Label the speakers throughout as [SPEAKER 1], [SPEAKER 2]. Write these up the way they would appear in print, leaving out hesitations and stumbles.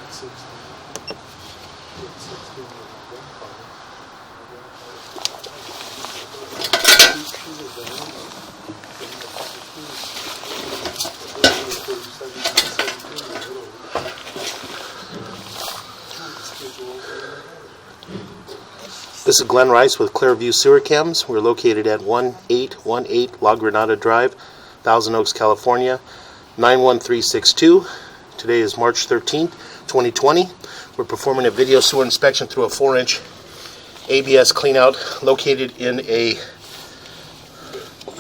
[SPEAKER 1] This is Glenn Rice with Clearview Sewer Chems. We're located at 1818 La Granada Drive, Thousand Oaks, California, 91362. Today is March 13th, 2020. We're performing a video sewer inspection through a 4-inch ABS cleanout located in a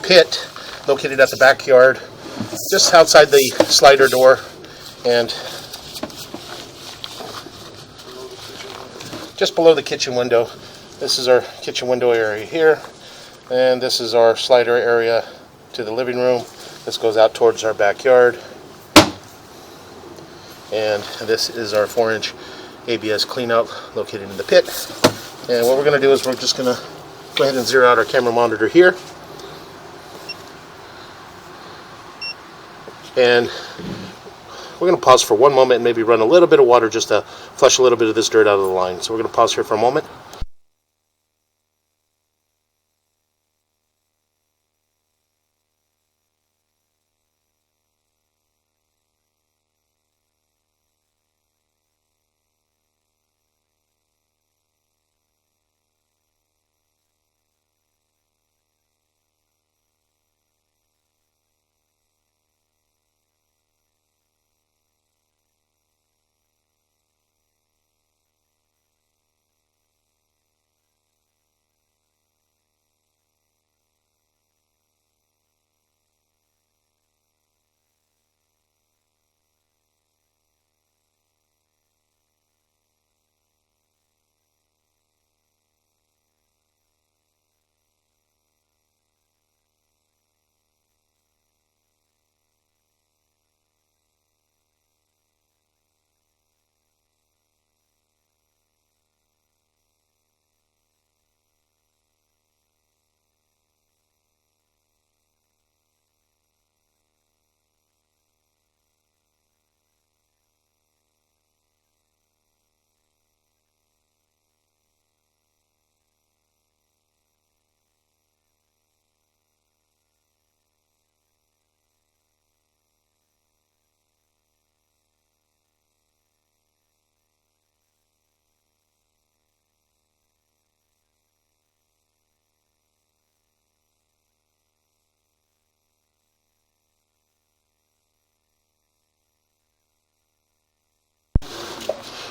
[SPEAKER 1] pit located at the backyard, just outside the slider door and just below the kitchen window. This is our kitchen window area here, and this is our slider area to the living room. This goes out towards our backyard, and this is our 4-inch ABS cleanout located in the pit. And what we're going to do is we're just going to go ahead and zero out our camera monitor here, and we're going to pause for one moment and maybe run a little bit of water just to flush a little bit of this dirt out of the line. So we're going to pause here for a moment.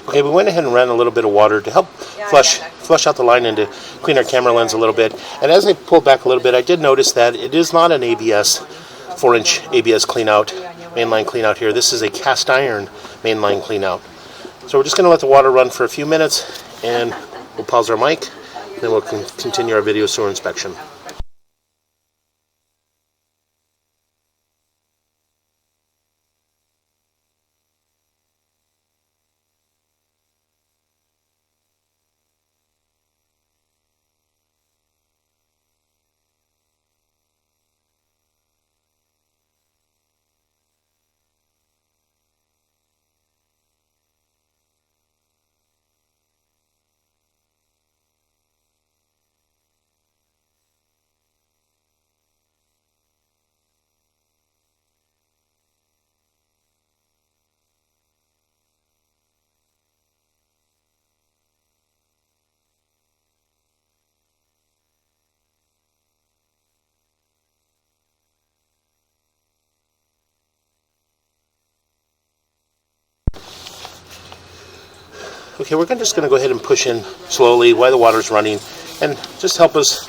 [SPEAKER 1] Okay, we went ahead and ran a little bit of water to help flush out the line and to clean our camera lens a little bit. And as I pulled back a little bit, I did notice that it is not an ABS, 4-inch ABS cleanout, mainline cleanout here. This is a cast iron mainline cleanout. So we're just going to let the water run for a few minutes, and we'll pause our mic, and then we'll continue our video sewer inspection. Okay, we're just going to go ahead and push in slowly while the water's running, and just help us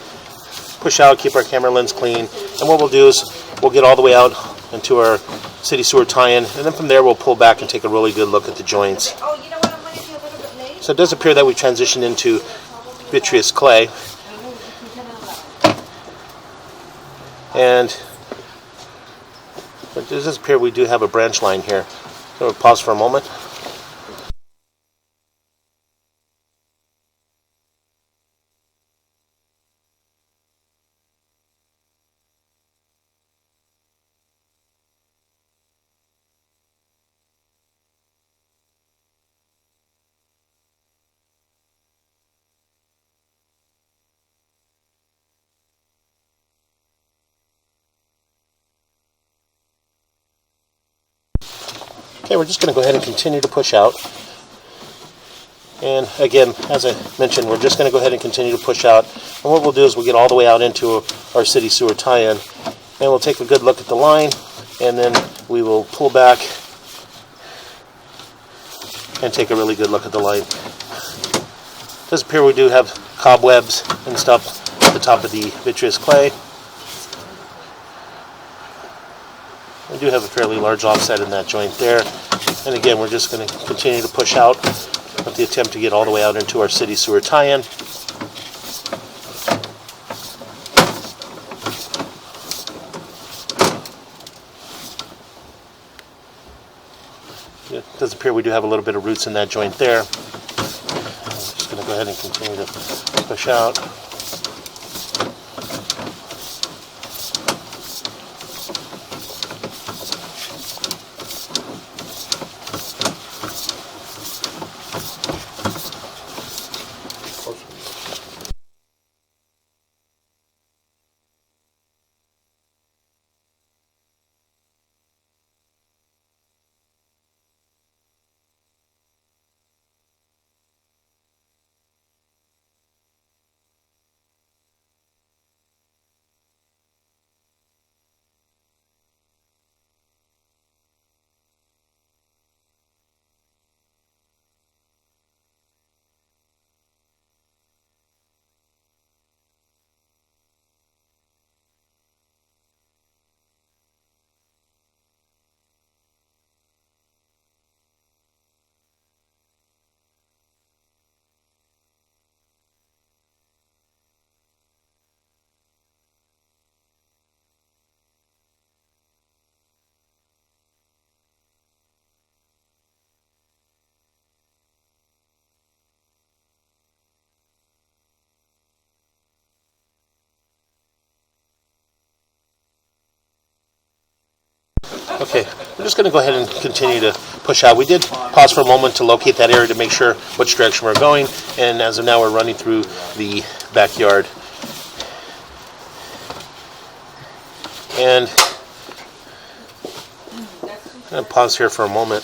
[SPEAKER 1] push out, keep our camera lens clean. And what we'll do is we'll get all the way out into our city sewer tie-in, and then from there we'll pull back and take a really good look at the joints.
[SPEAKER 2] Oh, you know what? I'm going to be a little bit late.
[SPEAKER 1] So it does appear that we transitioned into vitreous clay, and it does appear we do have a branch line here. So we'll pause for a moment. Okay, we're just going to go ahead and continue to push out. And again, as I mentioned, we're just going to go ahead and continue to push out. And what we'll do is we'll get all the way out into our city sewer tie-in, and we'll take a good look at the line, and then we will pull back and take a really good look at the line. It does appear we do have cobwebs and stuff at the top of the vitreous clay. We do have a fairly large offset in that joint there. And again, we're just going to continue to push out with the attempt to get all the way out into our city sewer tie-in. It does appear we do have a little bit of roots in that joint there. I'm just going to go ahead and continue to push out. Okay, we're just going to go ahead and continue to push out. We did pause for a moment to locate that area to make sure which direction we're going, and as of now we're running through the backyard. And I'm going to pause here for a moment.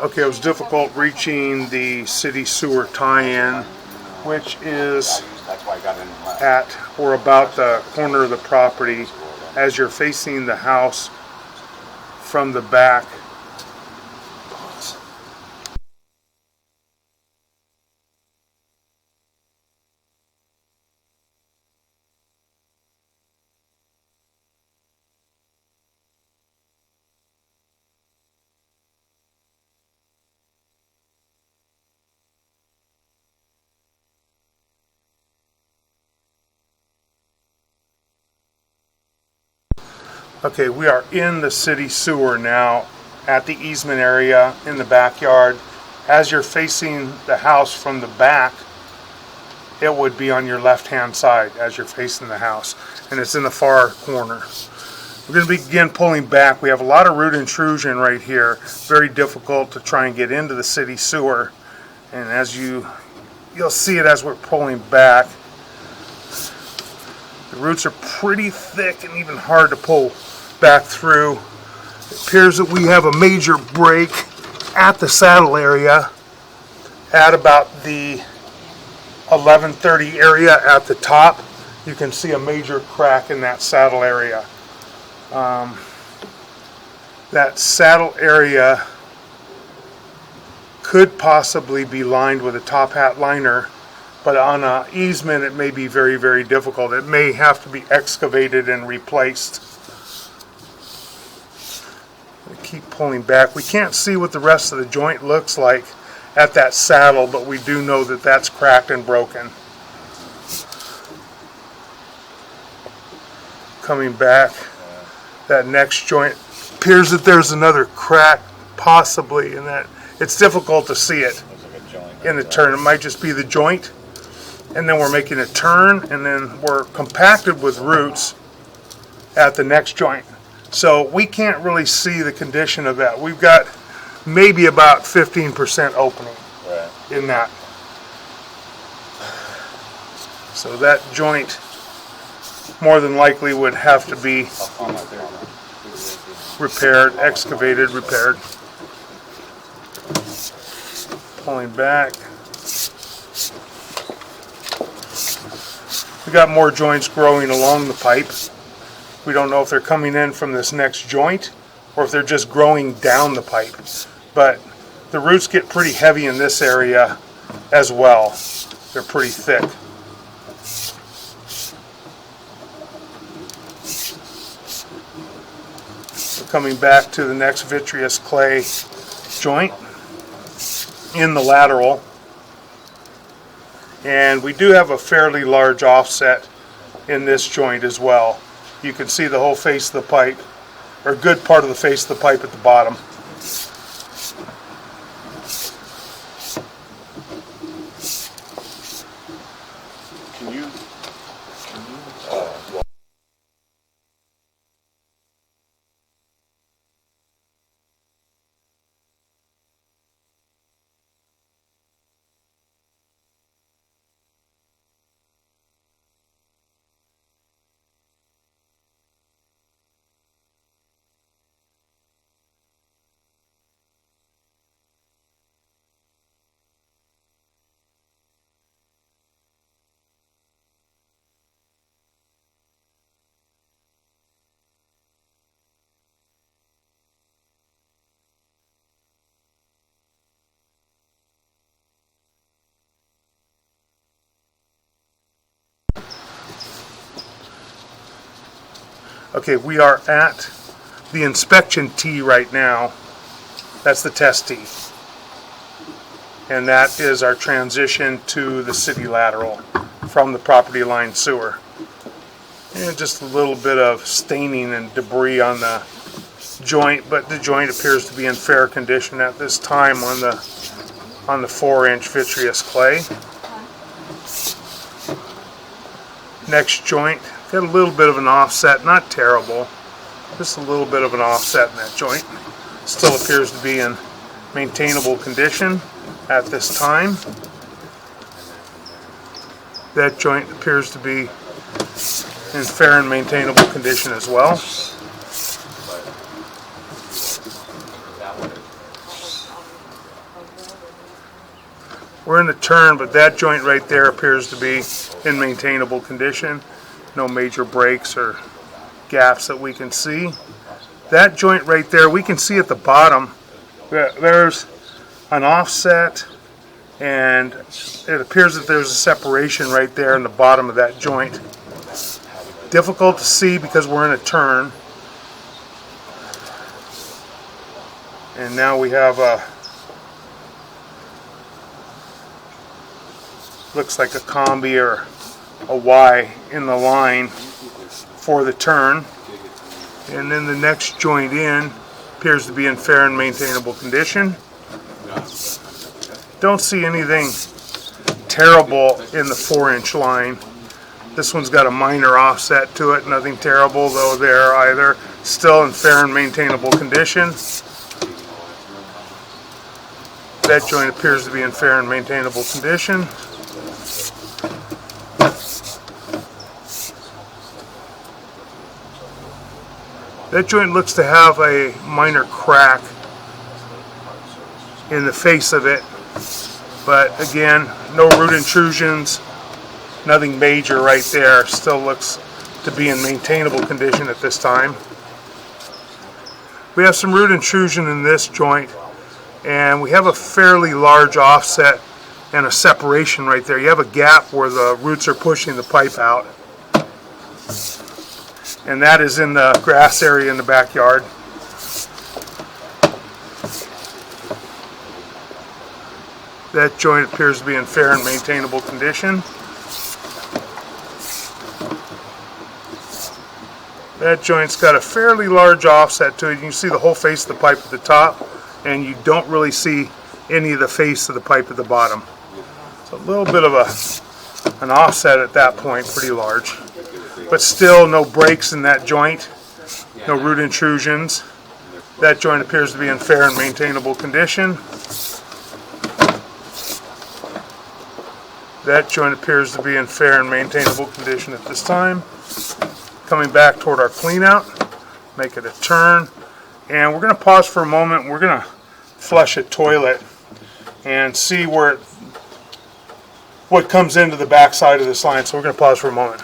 [SPEAKER 3] Okay, it was difficult reaching the city sewer tie-in, which is at or about the corner of the property as you're facing the house from the back. Okay, we are in the city sewer now at the easement area in the backyard. As you're facing the house from the back, it would be on your left-hand side as you're facing the house, and it's in the far corner. We're going to begin pulling back. We have a lot of root intrusion right here. Very difficult to try and get into the city sewer, and as you'll see it as we're pulling back. The roots are pretty thick and even hard to pull back through. It appears that we have a major break at the saddle area at about the 1130 area at the top. You can see a major crack in that saddle area. That saddle area could possibly be lined with a top hat liner, but on an easement it may be very, very difficult. It may have to be excavated and replaced. We keep pulling back. We can't see what the rest of the joint looks like at that saddle, but we do know that that's cracked and broken. Coming back, that next joint appears that there's another crack possibly, and that it's difficult to see it in the turn. It might just be the joint, and then we're making a turn, and then we're compacted with roots at the next joint. So we can't really see the condition of that. We've got maybe about 15% opening in that. So that joint more than likely would have to be repaired, excavated, repaired. Pulling back. We got more joints growing along the pipe. We don't know if they're coming in from this next joint or if they're just growing down the pipe. But the roots get pretty heavy in this area as well. They're pretty thick. We're coming back to the next vitreous clay joint in the lateral. And we do have a fairly large offset in this joint as well. You can see the whole face of the pipe, or a good part of the face of the pipe at the bottom. Okay, we are at the inspection tee right now. That's the test tee. And that is our transition to the city lateral from the property line sewer. And just a little bit of staining and debris on the joint, but the joint appears to be in fair condition at this time on the 4-inch vitreous clay. Next joint, got a little bit of an offset, not terrible, just a little bit of an offset in that joint. Still appears to be in maintainable condition at this time. That joint appears to be in fair and maintainable condition as well. We're in the turn, but that joint right there appears to be in maintainable condition. No major breaks or gaps that we can see. That joint right there, we can see at the bottom, there's an offset, and it appears that there's a separation right there in the bottom of that joint. Difficult to see because we're in a turn. And now we have a, looks like a combi or a Y in the line for the turn. And then the next joint in appears to be in fair and maintainable condition. Don't see anything terrible in the 4-inch line. This one's got a minor offset to it, nothing terrible though there either. Still in fair and maintainable condition. That joint appears to be in fair and maintainable condition. That joint looks to have a minor crack in the face of it, but again, no root intrusions, nothing major right there. Still looks to be in maintainable condition at this time. We have some root intrusion in this joint, and we have a fairly large offset and a separation right there. You have a gap where the roots are pushing the pipe out. And that is in the grass area in the backyard. That joint appears to be in fair and maintainable condition. That joint's got a fairly large offset to it. You can see the whole face of the pipe at the top, and you don't really see any of the face of the pipe at the bottom. It's a little bit of an offset at that point, pretty large. But still no breaks in that joint, no root intrusions. That joint appears to be in fair and maintainable condition. That joint appears to be in fair and maintainable condition at this time. Coming back toward our clean out, make it a turn, and we're going to pause for a moment. We're going to flush a toilet and see what comes into the back side of this line. So we're going to pause for a moment.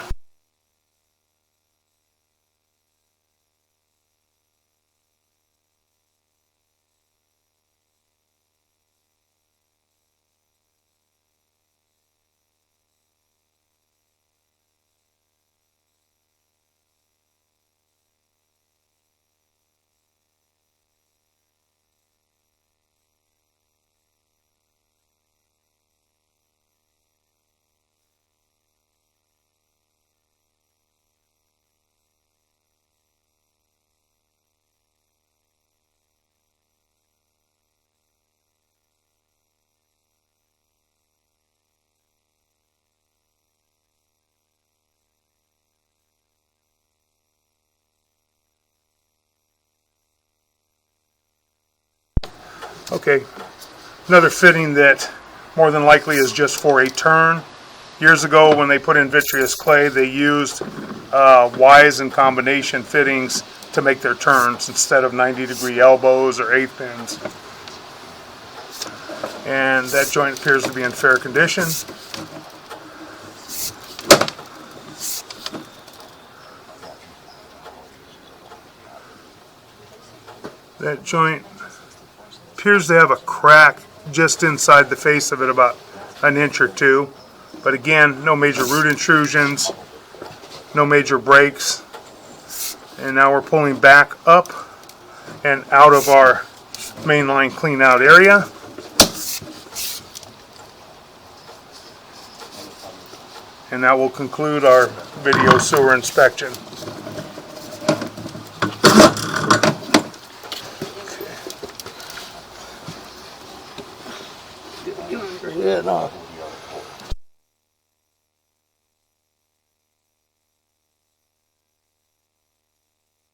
[SPEAKER 3] Okay, another fitting that more than likely is just for a turn. Years ago when they put in vitreous clay, they used Ys and combination fittings to make their turns instead of 90-degree elbows or 8 pins. And that joint appears to be in fair condition. That joint appears to have a crack just inside the face of it, about an inch or two. But again, no major root intrusions, no major breaks. And now we're pulling back up and out of our mainline clean out area. And that will conclude our video sewer inspection.
[SPEAKER 4] Yeah, no.